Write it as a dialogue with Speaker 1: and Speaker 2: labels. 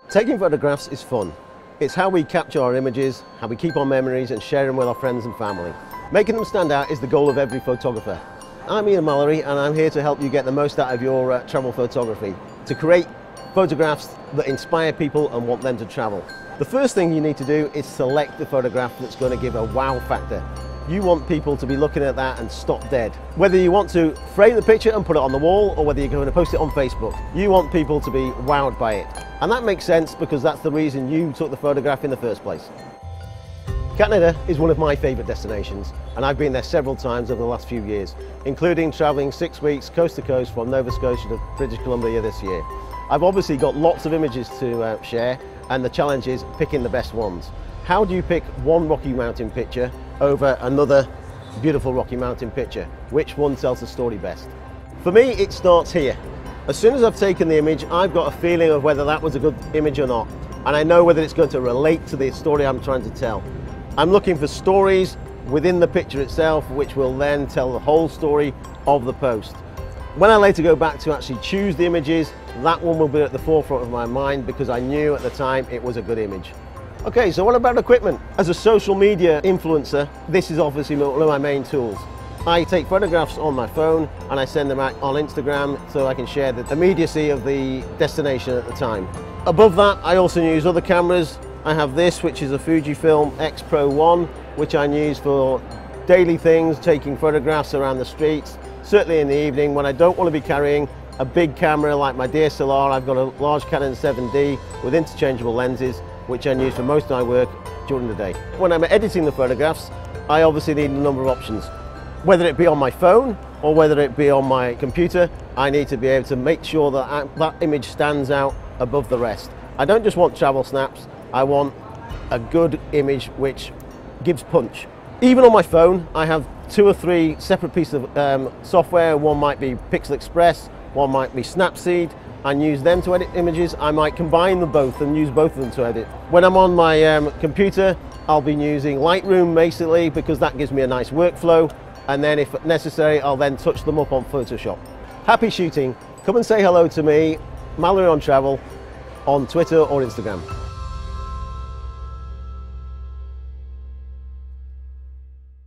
Speaker 1: Taking photographs is fun. It's how we capture our images, how we keep our memories and share them with our friends and family. Making them stand out is the goal of every photographer. I'm Iain Mallory and I'm here to help you get the most out of your travel photography, to create photographs that inspire people and want them to travel. The first thing you need to do is select the photograph that's going to give a wow factor. You want people to be looking at that and stop dead. Whether you want to frame the picture and put it on the wall or whether you're going to post it on Facebook, you want people to be wowed by it. And that makes sense because that's the reason you took the photograph in the first place. Canada is one of my favourite destinations and I've been there several times over the last few years, including travelling 6 weeks coast to coast from Nova Scotia to British Columbia this year. I've obviously got lots of images to share and the challenge is picking the best ones. How do you pick one Rocky Mountain picture over another beautiful Rocky Mountain picture? Which one tells the story best? For me, it starts here. As soon as I've taken the image, I've got a feeling of whether that was a good image or not. And I know whether it's going to relate to the story I'm trying to tell. I'm looking for stories within the picture itself, which will then tell the whole story of the post. When I later go back to actually choose the images, that one will be at the forefront of my mind because I knew at the time it was a good image. Okay, so what about equipment? As a social media influencer, this is obviously one of my main tools. I take photographs on my phone and I send them out on Instagram so I can share the immediacy of the destination at the time. Above that, I also use other cameras. I have this, which is a Fujifilm X Pro 1, which I use for daily things, taking photographs around the streets, certainly in the evening when I don't want to be carrying a big camera like my DSLR. I've got a large Canon 7D with interchangeable lenses, which I use for most of my work during the day. When I'm editing the photographs, I obviously need a number of options. Whether it be on my phone or whether it be on my computer, I need to be able to make sure that that image stands out above the rest. I don't just want travel snaps, I want a good image which gives punch. Even on my phone, I have 2 or 3 separate pieces of software. One might be Pixel Express, one might be Snapseed, and use them to edit images. I might combine them both and use both of them to edit. When I'm on my computer, I'll be using Lightroom basically because that gives me a nice workflow, and then if necessary, I'll then touch them up on Photoshop. Happy shooting. Come and say hello to me, Mallory on Travel, on Twitter or Instagram.